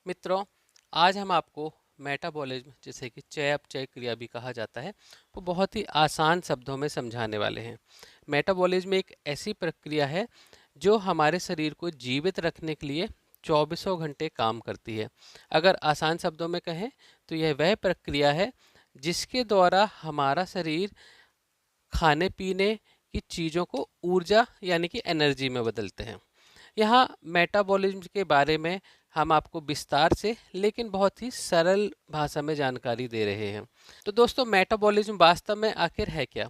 मित्रों, आज हम आपको मेटाबॉलिज्म, जिसे कि चयापचय क्रिया भी कहा जाता है, वो बहुत ही आसान शब्दों में समझाने वाले हैं। मेटाबॉलिज्म एक ऐसी प्रक्रिया है जो हमारे शरीर को जीवित रखने के लिए चौबीसों घंटे काम करती है। अगर आसान शब्दों में कहें तो यह वह प्रक्रिया है जिसके द्वारा हमारा शरीर खाने पीने की चीज़ों को ऊर्जा यानी कि एनर्जी में बदलते हैं। यहाँ मेटाबॉलिज्म के बारे में हम आपको विस्तार से लेकिन बहुत ही सरल भाषा में जानकारी दे रहे हैं। तो दोस्तों, मेटाबॉलिज्म वास्तव में आखिर है क्या?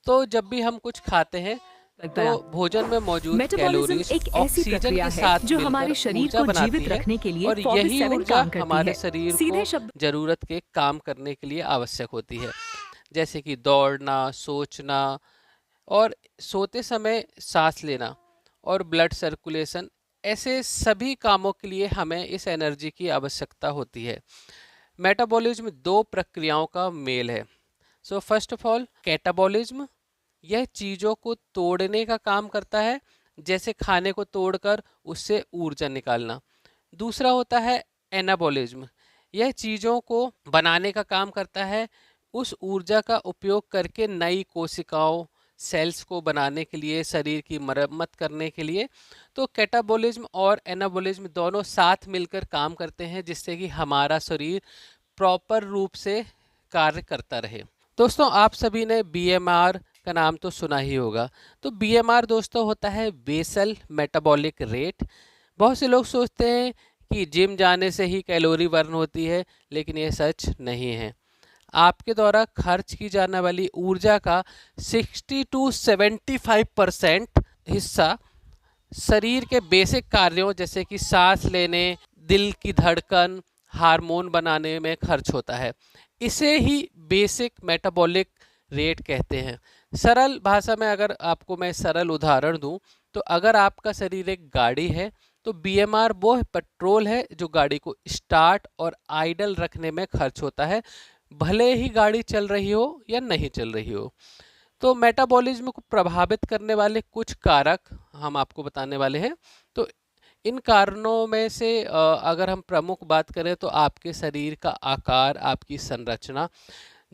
तो जब भी हम कुछ खाते हैं तो गया। भोजन में मौजूद मेटाबॉलिज्म कैलोरीज एक ऐसी ऑक्सीजन प्रक्रिया के है साथ जो मिलकर हमारे शरीर ऊर्जा को बनाती जीवित है रखने के लिए और यही 24/7 ऊर्जा काम करती हमारे है। शरीर सीधे को शब्द जरूरत के काम करने के लिए आवश्यक होती है, जैसे कि दौड़ना, सोचना और सोते समय सांस लेना और ब्लड सर्कुलेशन। ऐसे सभी कामों के लिए हमें इस एनर्जी की आवश्यकता होती है। मेटाबॉलिज्म दो प्रक्रियाओं का मेल है। So first of all, catabolism, यह चीज़ों को तोड़ने का काम करता है, जैसे खाने को तोड़कर उससे ऊर्जा निकालना। दूसरा होता है एनाबॉलिज्म, यह चीज़ों को बनाने का काम करता है, उस ऊर्जा का उपयोग करके नई कोशिकाओं, सेल्स को बनाने के लिए, शरीर की मरम्मत करने के लिए। तो कैटाबॉलिज्म और एनाबॉलिज्म दोनों साथ मिलकर काम करते हैं, जिससे कि हमारा शरीर प्रॉपर रूप से कार्य करता रहे। दोस्तों, आप सभी ने बीएमआर का नाम तो सुना ही होगा। तो बीएमआर दोस्तों होता है बेसल मेटाबॉलिक रेट। बहुत से लोग सोचते हैं कि जिम जाने से ही कैलोरी बर्न होती है, लेकिन ये सच नहीं है। आपके द्वारा खर्च की जाने वाली ऊर्जा का 60 to 75% हिस्सा शरीर के बेसिक कार्यों, जैसे कि सांस लेने, दिल की धड़कन, हार्मोन बनाने में खर्च होता है। इसे ही बेसिक मेटाबॉलिक रेट कहते हैं। सरल भाषा में अगर आपको मैं सरल उदाहरण दूं, तो अगर आपका शरीर एक गाड़ी है तो बीएमआर वो पेट्रोल है जो गाड़ी को स्टार्ट और आइडल रखने में खर्च होता है, भले ही गाड़ी चल रही हो या नहीं चल रही हो। तो मेटाबॉलिज्म को प्रभावित करने वाले कुछ कारक हम आपको बताने वाले हैं। तो इन कारणों में से अगर हम प्रमुख बात करें तो आपके शरीर का आकार, आपकी संरचना।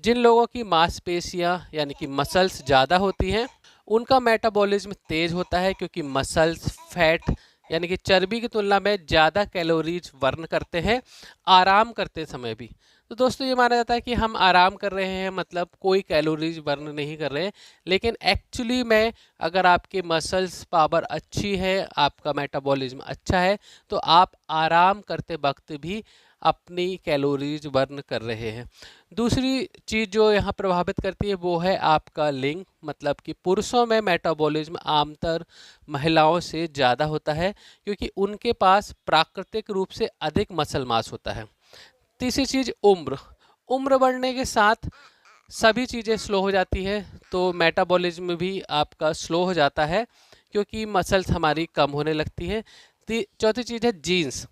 जिन लोगों की मांसपेशियां यानी कि मसल्स ज़्यादा होती हैं, उनका मेटाबॉलिज्म तेज होता है, क्योंकि मसल्स फैट यानी कि चर्बी की तुलना में ज़्यादा कैलोरीज बर्न करते हैं आराम करते समय भी। तो दोस्तों, ये माना जाता है कि हम आराम कर रहे हैं, मतलब कोई कैलोरीज बर्न नहीं कर रहे हैं, लेकिन एक्चुअली में अगर आपके मसल्स पावर अच्छी है, आपका मेटाबॉलिज्म अच्छा है, तो आप आराम करते वक्त भी अपनी कैलोरीज बर्न कर रहे हैं। दूसरी चीज़ जो यहाँ प्रभावित करती है वो है आपका लिंग, मतलब कि पुरुषों में मेटाबॉलिज्म आमतौर महिलाओं से ज़्यादा होता है, क्योंकि उनके पास प्राकृतिक रूप से अधिक मसल मास होता है। तीसरी चीज़ उम्र। उम्र बढ़ने के साथ सभी चीज़ें स्लो हो जाती है, तो मेटाबॉलिज्म भी आपका स्लो हो जाता है, क्योंकि मसल्स हमारी कम होने लगती है। चौथी चीज़ है जीन्स।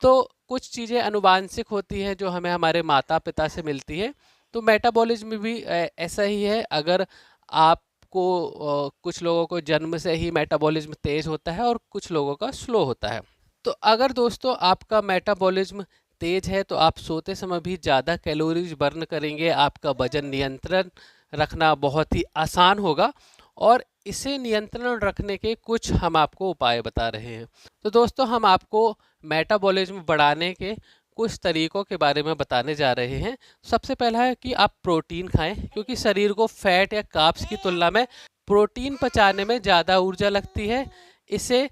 तो कुछ चीज़ें अनुवांशिक होती हैं जो हमें हमारे माता पिता से मिलती है। तो मेटाबॉलिज्म भी ऐसा ही है। अगर आपको कुछ लोगों को जन्म से ही मेटाबॉलिज्म तेज़ होता है और कुछ लोगों का स्लो होता है। तो अगर दोस्तों आपका मेटाबॉलिज्म तेज है तो आप सोते समय भी ज़्यादा कैलोरीज बर्न करेंगे, आपका वजन नियंत्रण रखना बहुत ही आसान होगा, और इसे नियंत्रण रखने के कुछ हम आपको उपाय बता रहे हैं। तो दोस्तों, हम आपको मेटाबॉलिज्म बढ़ाने के कुछ तरीकों के बारे में बताने जा रहे हैं। सबसे पहला है कि आप प्रोटीन खाएं, क्योंकि शरीर को फैट या कार्ब्स की तुलना में प्रोटीन पचाने में ज़्यादा ऊर्जा लगती है। इसे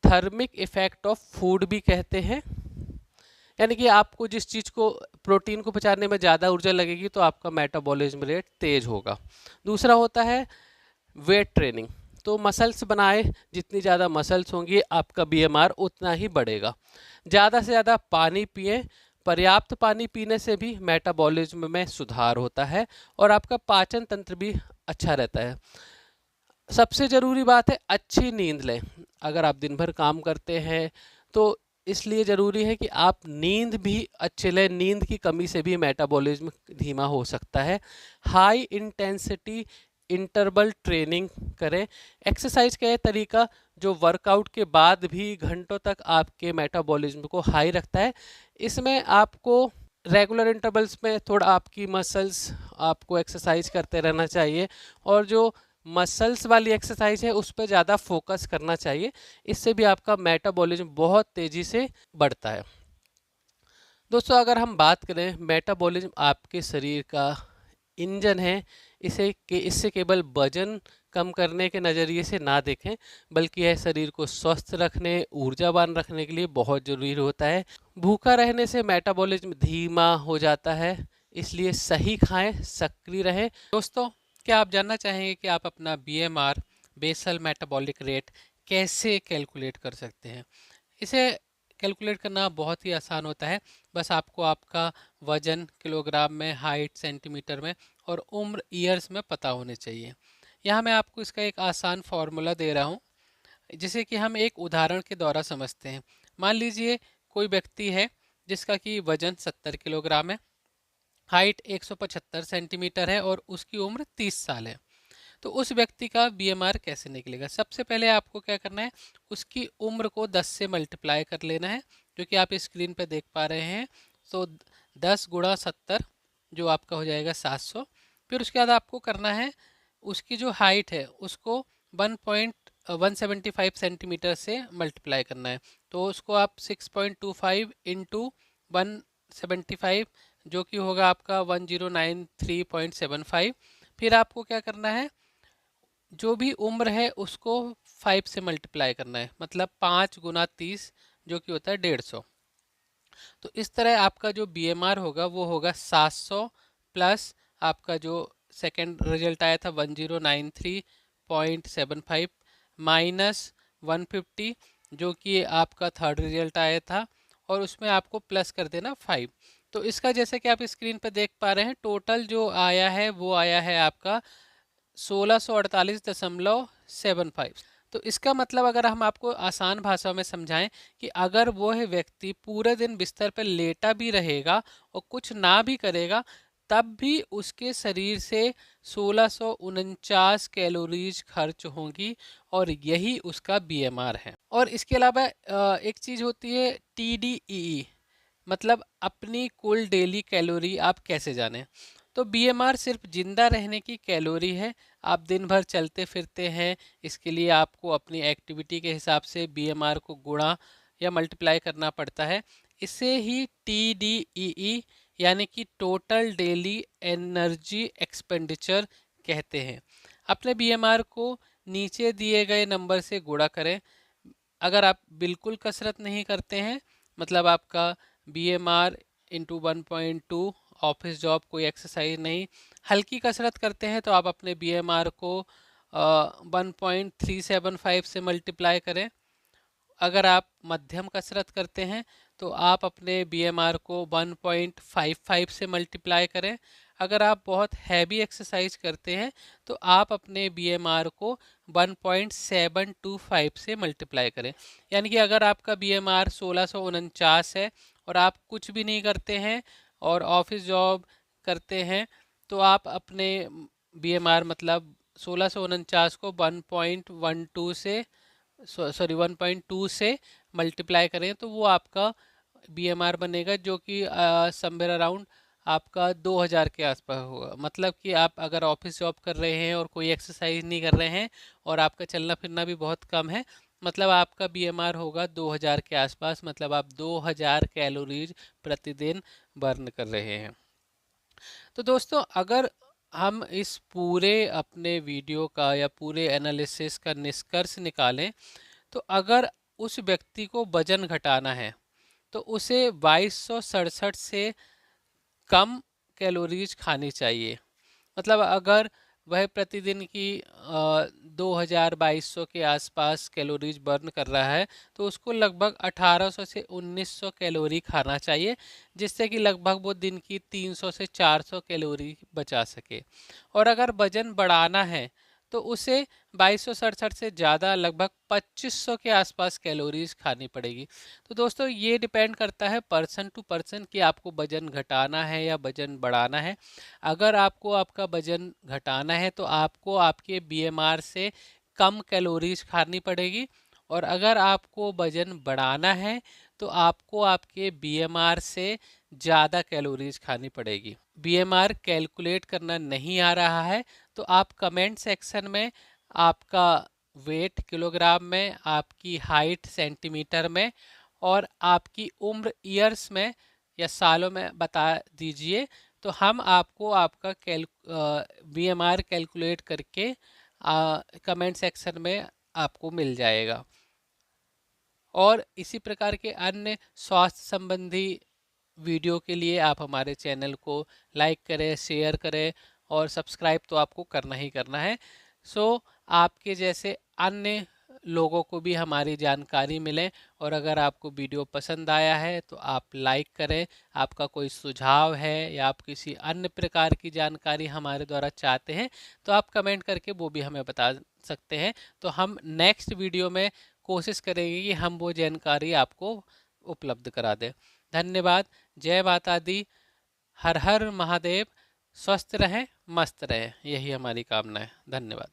थर्मिक इफेक्ट ऑफ फूड भी कहते हैं, यानी कि आपको जिस चीज़ को, प्रोटीन को पचाने में ज़्यादा ऊर्जा लगेगी तो आपका मेटाबॉलिज्म रेट तेज होगा। दूसरा होता है वेट ट्रेनिंग। तो मसल्स बनाए, जितनी ज़्यादा मसल्स होंगी आपका बीएमआर उतना ही बढ़ेगा। ज़्यादा से ज़्यादा पानी पिए। पर्याप्त पानी पीने से भी मेटाबॉलिज्म में सुधार होता है और आपका पाचन तंत्र भी अच्छा रहता है। सबसे ज़रूरी बात है अच्छी नींद लें। अगर आप दिन भर काम करते हैं तो इसलिए ज़रूरी है कि आप नींद भी अच्छे लें। नींद की कमी से भी मेटाबॉलिज्म धीमा हो सकता है। हाई इंटेंसिटी इंटरवल ट्रेनिंग करें। एक्सरसाइज का ये तरीका जो वर्कआउट के बाद भी घंटों तक आपके मेटाबॉलिज्म को हाई रखता है। इसमें आपको रेगुलर इंटरवल्स में थोड़ा आपकी मसल्स आपको एक्सरसाइज करते रहना चाहिए, और जो मसल्स वाली एक्सरसाइज है उस पर ज़्यादा फोकस करना चाहिए। इससे भी आपका मेटाबॉलिज्म बहुत तेज़ी से बढ़ता है। दोस्तों, अगर हम बात करें, मेटाबॉलिज्म आपके शरीर का इंजन है। इससे केवल वजन कम करने के नज़रिए से ना देखें, बल्कि यह शरीर को स्वस्थ रखने, ऊर्जावान रखने के लिए बहुत ज़रूरी होता है। भूखा रहने से मेटाबॉलिज्म धीमा हो जाता है, इसलिए सही खाएं, सक्रिय रहें। दोस्तों, क्या आप जानना चाहेंगे कि आप अपना BMR बेसल मेटाबॉलिक रेट कैसे कैलकुलेट कर सकते हैं? इसे कैलकुलेट करना बहुत ही आसान होता है। बस आपको आपका वजन किलोग्राम में, हाइट सेंटीमीटर में और उम्र ईयर्स में पता होने चाहिए। यहाँ मैं आपको इसका एक आसान फार्मूला दे रहा हूँ, जिसे कि हम एक उदाहरण के द्वारा समझते हैं। मान लीजिए कोई व्यक्ति है जिसका कि वजन 70 किलोग्राम है, हाइट 175 सेंटीमीटर है और उसकी उम्र 30 साल है। तो उस व्यक्ति का BMR कैसे निकलेगा? सबसे पहले आपको क्या करना है, उसकी उम्र को 10 से मल्टीप्लाई कर लेना है, जो कि आप स्क्रीन पर देख पा रहे हैं। तो 10 गुणा 70 जो आपका हो जाएगा 700। फिर उसके बाद आपको करना है, उसकी जो हाइट है उसको 1.175 सेंटीमीटर से मल्टीप्लाई करना है। तो उसको आप 6.25 इंटू 175 जो कि होगा आपका 1093.75। फिर आपको क्या करना है, जो भी उम्र है उसको 5 से मल्टीप्लाई करना है, मतलब 5 गुना 30 जो कि होता है 150। तो इस तरह आपका जो BMR होगा वो होगा 700 प्लस आपका जो सेकेंड रिजल्ट आया था 1093.75 माइनस 150 जो कि आपका थर्ड रिजल्ट आया था, और उसमें आपको प्लस कर देना 5। तो इसका जैसे कि आप स्क्रीन पर देख पा रहे हैं, टोटल जो आया है वो आया है आपका 1648.75। तो इसका मतलब अगर हम आपको आसान भाषा में समझाएं कि अगर वो व्यक्ति पूरे दिन बिस्तर पर लेटा भी रहेगा और कुछ ना भी करेगा, तब भी उसके शरीर से 1649 कैलोरीज खर्च होंगी, और यही उसका BMR है। और इसके अलावा एक चीज़ होती है TDEE, मतलब अपनी कुल डेली कैलोरी आप कैसे जानें। तो BMR सिर्फ जिंदा रहने की कैलोरी है। आप दिन भर चलते फिरते हैं, इसके लिए आपको अपनी एक्टिविटी के हिसाब से BMR को गुणा या मल्टीप्लाई करना पड़ता है। इसे ही TDEE यानी कि टोटल डेली एनर्जी एक्सपेंडिचर कहते हैं। अपने BMR को नीचे दिए गए नंबर से गुणा करें। अगर आप बिल्कुल कसरत नहीं करते हैं, मतलब आपका BMR इंटू 1.2, ऑफिस जॉब, कोई एक्सरसाइज नहीं, हल्की कसरत करते हैं, तो आप अपने BMR को 1.375 से मल्टीप्लाई करें। अगर आप मध्यम कसरत करते हैं तो आप अपने BMR को 1.55 से मल्टीप्लाई करें। अगर आप बहुत हैवी एक्सरसाइज करते हैं तो आप अपने BMR को 1.725 से मल्टीप्लाई करें। यानी कि अगर आपका BMR 1649 है और आप कुछ भी नहीं करते हैं और ऑफिस जॉब करते हैं, तो आप अपने BMR मतलब 1649 को 1.12 से 1.2 से मल्टीप्लाई करें, तो वो आपका BMR बनेगा, जो कि समवेयर अराउंड आपका 2000 के आसपास होगा। मतलब कि आप अगर ऑफिस जॉब कर रहे हैं और कोई एक्सरसाइज नहीं कर रहे हैं और आपका चलना फिरना भी बहुत कम है, मतलब आपका BMR होगा 2000 के आसपास, मतलब आप 2000 कैलोरीज प्रतिदिन बर्न कर रहे हैं। तो दोस्तों, अगर हम इस पूरे अपने वीडियो का या पूरे एनालिसिस का निष्कर्ष निकालें, तो अगर उस व्यक्ति को वजन घटाना है तो उसे 2267 से कम कैलोरीज खानी चाहिए। मतलब अगर वह प्रतिदिन की 2200 के आसपास कैलोरीज बर्न कर रहा है, तो उसको लगभग 1800 से 1900 कैलोरी खाना चाहिए, जिससे कि लगभग वो दिन की 300 से 400 कैलोरी बचा सके। और अगर वजन बढ़ाना है तो उसे 2267 से ज़्यादा लगभग 2500 के आसपास कैलोरीज खानी पड़ेगी। तो दोस्तों ये डिपेंड करता है पर्सन टू पर्सन कि आपको वजन घटाना है या वजन बढ़ाना है। अगर आपको आपका वजन घटाना है तो आपको आपके बीएमआर से कम कैलोरीज खानी पड़ेगी, और अगर आपको वजन बढ़ाना है तो आपको आपके बीएमआर से ज़्यादा कैलोरीज खानी पड़ेगी। बीएमआर कैलकुलेट करना नहीं आ रहा है तो आप कमेंट सेक्शन में आपका वेट किलोग्राम में, आपकी हाइट सेंटीमीटर में और आपकी उम्र ईयर्स में या सालों में बता दीजिए, तो हम आपको आपका बीएमआर कैलकुलेट करके कमेंट सेक्शन में आपको मिल जाएगा। और इसी प्रकार के अन्य स्वास्थ्य संबंधी वीडियो के लिए आप हमारे चैनल को लाइक करें, शेयर करें और सब्सक्राइब तो आपको करना ही करना है। आपके जैसे अन्य लोगों को भी हमारी जानकारी मिले, और अगर आपको वीडियो पसंद आया है तो आप लाइक करें। आपका कोई सुझाव है या आप किसी अन्य प्रकार की जानकारी हमारे द्वारा चाहते हैं तो आप कमेंट करके वो भी हमें बता सकते हैं। तो हम नेक्स्ट वीडियो में कोशिश करेंगे कि हम वो जानकारी आपको उपलब्ध करा दें। धन्यवाद। जय माता दी। हर हर महादेव। स्वस्थ रहें, मस्त रहें, यही हमारी कामना है। धन्यवाद।